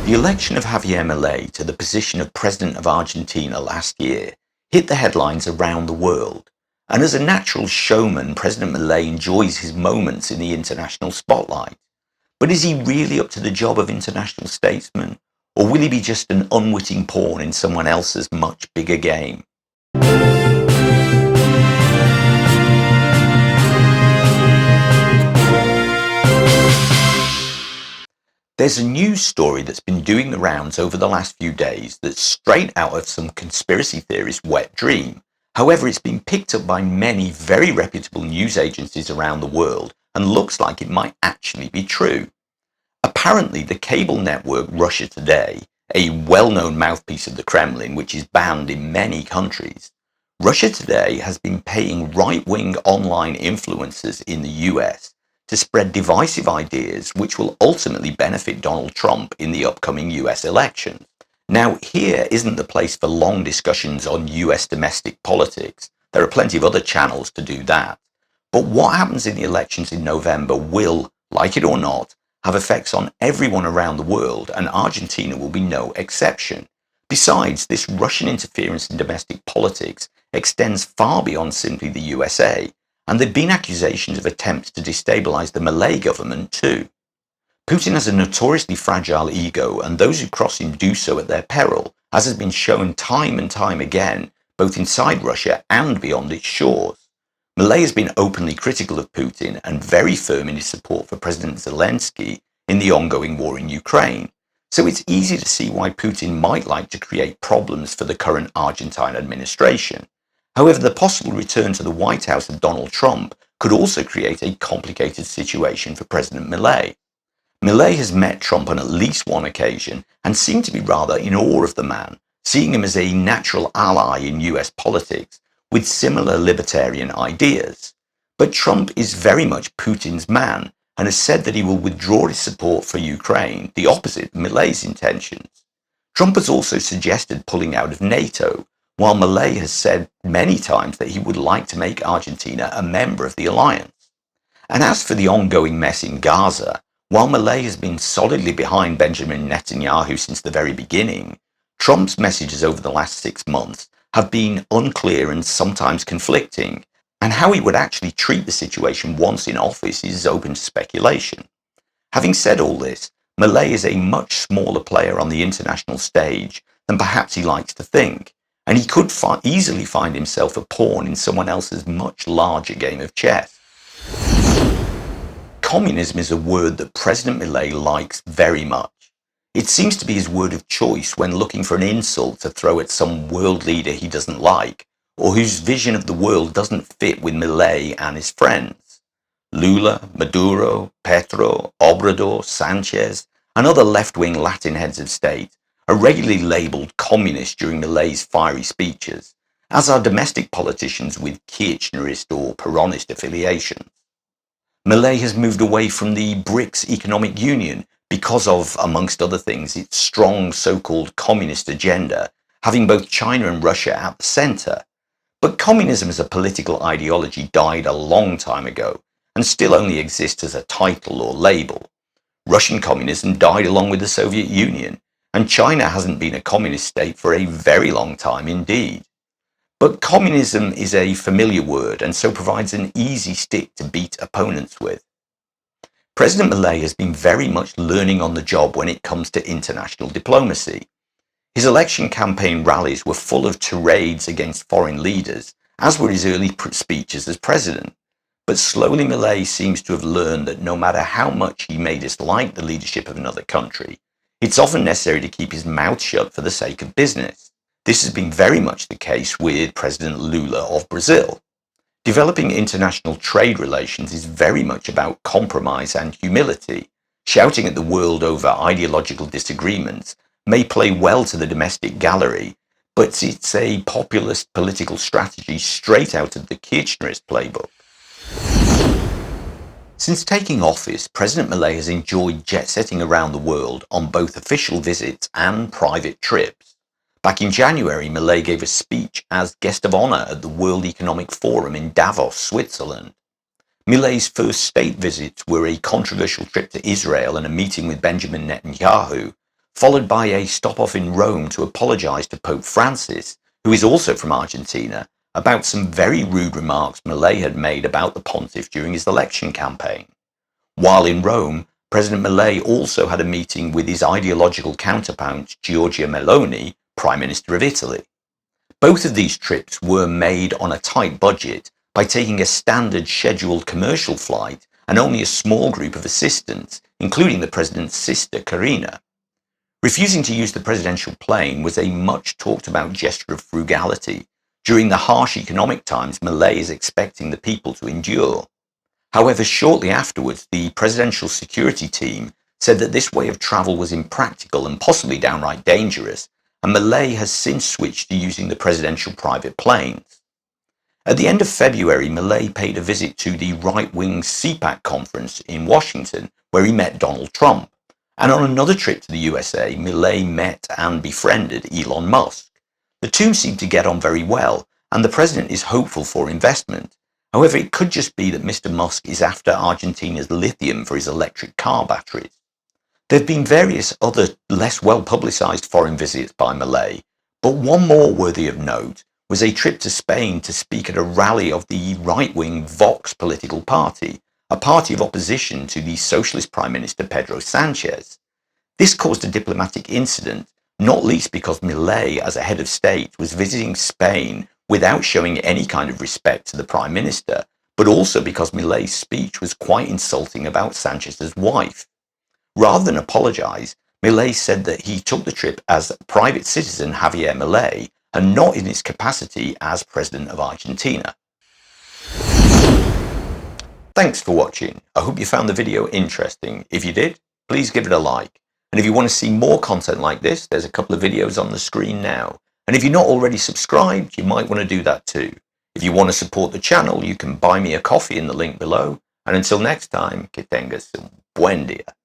The election of Javier Milei to the position of President of Argentina last year hit the headlines around the world, and as a natural showman, President Milei enjoys his moments in the international spotlight. But is he really up to the job of international statesman, or will he be just an unwitting pawn in someone else's much bigger game? There's a news story that's been doing the rounds over the last few days that's straight out of some conspiracy theorist's wet dream. However, it's been picked up by many very reputable news agencies around the world and looks like it might actually be true. Apparently, the cable network Russia Today, a well-known mouthpiece of the Kremlin which is banned in many countries, Russia Today has been paying right-wing online influencers in the US to spread divisive ideas which will ultimately benefit Donald Trump in the upcoming US election. Now, here isn't the place for long discussions on US domestic politics. There are plenty of other channels to do that. But what happens in the elections in November will, like it or not, have effects on everyone around the world, and Argentina will be no exception. Besides, this Russian interference in domestic politics extends far beyond simply the USA, and there have been accusations of attempts to destabilize the Milei government too. Putin has a notoriously fragile ego, and those who cross him do so at their peril, as has been shown time and time again, both inside Russia and beyond its shores. Milei has been openly critical of Putin and very firm in his support for President Zelensky in the ongoing war in Ukraine. So it's easy to see why Putin might like to create problems for the current Argentine administration. However, the possible return to the White House of Donald Trump could also create a complicated situation for President Milei. Milei has met Trump on at least one occasion and seemed to be rather in awe of the man, seeing him as a natural ally in US politics with similar libertarian ideas. But Trump is very much Putin's man and has said that he will withdraw his support for Ukraine, the opposite of Milei's intentions. Trump has also suggested pulling out of NATO, while Milei has said many times that he would like to make Argentina a member of the alliance. And as for the ongoing mess in Gaza, while Milei has been solidly behind Benjamin Netanyahu since the very beginning, Trump's messages over the last 6 months have been unclear and sometimes conflicting, and how he would actually treat the situation once in office is open to speculation. Having said all this, Milei is a much smaller player on the international stage than perhaps he likes to think, and he could easily find himself a pawn in someone else's much larger game of chess. Communism is a word that President Milei likes very much. It seems to be his word of choice when looking for an insult to throw at some world leader he doesn't like, or whose vision of the world doesn't fit with Milei and his friends. Lula, Maduro, Petro, Obrador, Sanchez, and other left-wing Latin heads of state are regularly labelled communist during Milei's fiery speeches, as are domestic politicians with Kirchnerist or Peronist affiliations. Milei has moved away from the BRICS economic union because of, amongst other things, its strong so-called communist agenda, having both China and Russia at the centre. But communism as a political ideology died a long time ago, and still only exists as a title or label. Russian communism died along with the Soviet Union, and China hasn't been a communist state for a very long time indeed. But communism is a familiar word and so provides an easy stick to beat opponents with. President Milei has been very much learning on the job when it comes to international diplomacy. His election campaign rallies were full of tirades against foreign leaders, as were his early speeches as president. But slowly Milei seems to have learned that no matter how much he may dislike the leadership of another country, it's often necessary to keep his mouth shut for the sake of business. This has been very much the case with President Lula of Brazil. Developing international trade relations is very much about compromise and humility. Shouting at the world over ideological disagreements may play well to the domestic gallery, but it's a populist political strategy straight out of the Kirchnerist playbook. Since taking office, President Milei has enjoyed jet-setting around the world on both official visits and private trips. Back in January, Milei gave a speech as guest of honor at the World Economic Forum in Davos, Switzerland. Milei's first state visits were a controversial trip to Israel and a meeting with Benjamin Netanyahu, followed by a stop-off in Rome to apologise to Pope Francis, who is also from Argentina, about some very rude remarks Milei had made about the pontiff during his election campaign. While in Rome, President Milei also had a meeting with his ideological counterpart Giorgia Meloni, Prime Minister of Italy. Both of these trips were made on a tight budget by taking a standard scheduled commercial flight and only a small group of assistants, including the president's sister Karina. Refusing to use the presidential plane was a much talked about gesture of frugality during the harsh economic times Milei is expecting the people to endure. However, shortly afterwards, the presidential security team said that this way of travel was impractical and possibly downright dangerous, and Milei has since switched to using the presidential private planes. At the end of February, Milei paid a visit to the right-wing CPAC conference in Washington, where he met Donald Trump. And on another trip to the USA, Milei met and befriended Elon Musk. The two seem to get on very well, and the president is hopeful for investment. However, it could just be that Mr. Musk is after Argentina's lithium for his electric car batteries. There have been various other less well-publicised foreign visits by Milei, but one more worthy of note was a trip to Spain to speak at a rally of the right-wing Vox political party, a party of opposition to the socialist Prime Minister Pedro Sanchez. This caused a diplomatic incident, not least because Milei, as a head of state, was visiting Spain without showing any kind of respect to the Prime Minister, but also because Milei's speech was quite insulting about Sanchez's wife. Rather than apologise, Milei said that he took the trip as private citizen Javier Milei and not in his capacity as President of Argentina. Thanks for watching. I hope you found the video interesting. If you did, please give it a like. And if you want to see more content like this, there's a couple of videos on the screen now. And if you're not already subscribed, you might want to do that too. If you want to support the channel, you can buy me a coffee in the link below. And until next time, que tengas un buen día.